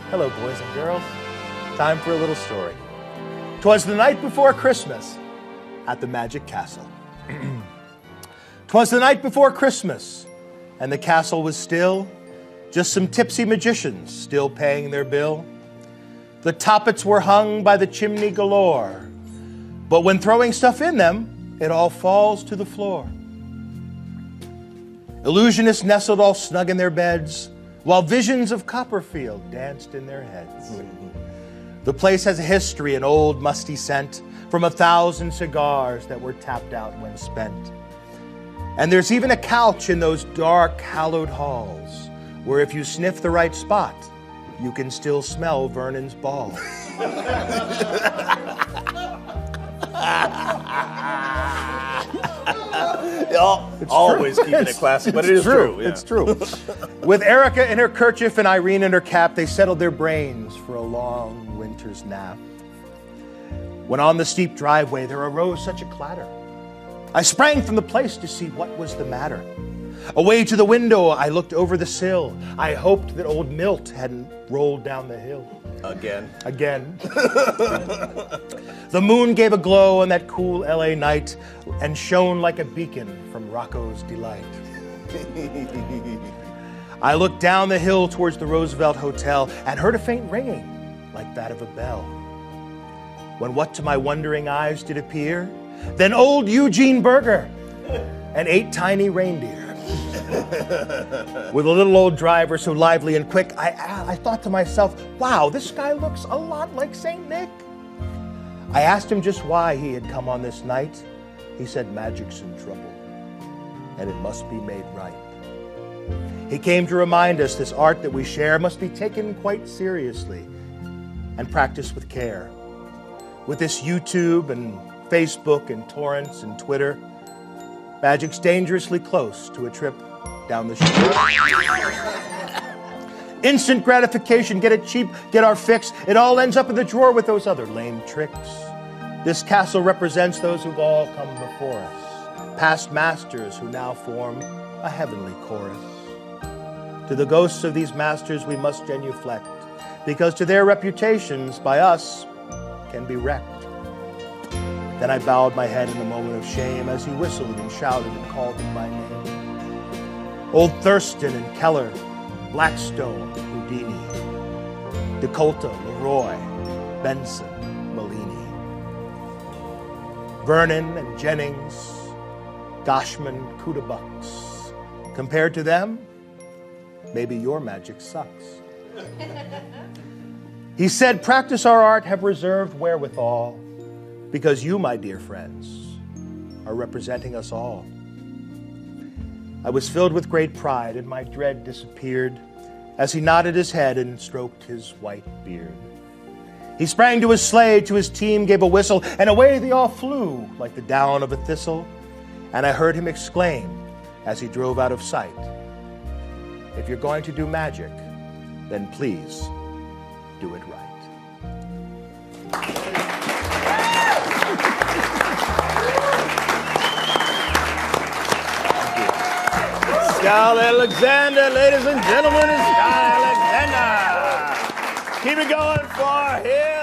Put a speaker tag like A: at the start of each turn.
A: Hello, boys and girls. Time for a little story. 'Twas the night before Christmas at the Magic Castle. 'Twas the night before Christmas, and the castle was still, just some tipsy magicians still paying their bill. The toppets were hung by the chimney galore, but when throwing stuff in them, it all falls to the floor. Illusionists nestled all snug in their beds, while visions of Copperfield danced in their heads. The place has a history, an old musty scent from 1,000 cigars that were tapped out when spent. And there's even a couch in those dark, hallowed halls, where if you sniff the right spot, you can still smell Vernon's balls.
B: Always keeping it classy, but it is true. Yeah.
A: It's true. With Erica in her kerchief and Irene in her cap, they settled their brains for a long winter's nap. When on the steep driveway there arose such a clatter, I sprang from the place to see what was the matter. Away to the window, I looked over the sill. I hoped that old Milt hadn't rolled down the hill.
B: Again.
A: The moon gave a glow on that cool LA night and shone like a beacon from Rocco's Delight. I looked down the hill towards the Roosevelt Hotel and heard a faint ringing like that of a bell. When what to my wondering eyes did appear? Then old Eugene Berger and 8 tiny reindeer. With a little old driver so lively and quick, I thought to myself, wow, this guy looks a lot like St. Nick. I asked him just why he had come on this night. He said magic's in trouble, and it must be made right. He came to remind us this art that we share must be taken quite seriously and practiced with care. With this YouTube and Facebook and torrents and Twitter, magic's dangerously close to a trip down the street. Instant gratification, get it cheap, get our fix. It all ends up in the drawer with those other lame tricks. This castle represents those who've all come before us, past masters who now form a heavenly chorus. To the ghosts of these masters we must genuflect, because to their reputations by us can be wrecked. Then I bowed my head in a moment of shame as he whistled and shouted and called them by name. Old Thurston and Keller, Blackstone, Houdini, Decolta, Leroy, Benson, Bellini, Vernon and Jennings, Goshman, Kudabucks. Compared to them, maybe your magic sucks. He said, practice our art, have reserved wherewithal, because you, my dear friends, are representing us all. I was filled with great pride, and my dread disappeared as he nodded his head and stroked his white beard. He sprang to his sleigh, to his team gave a whistle, and away they all flew like the down of a thistle. And I heard him exclaim as he drove out of sight, if you're going to do magic, then please do it right.
B: Scott Alexander, ladies and gentlemen, it's Scott Alexander. Keep it going for him.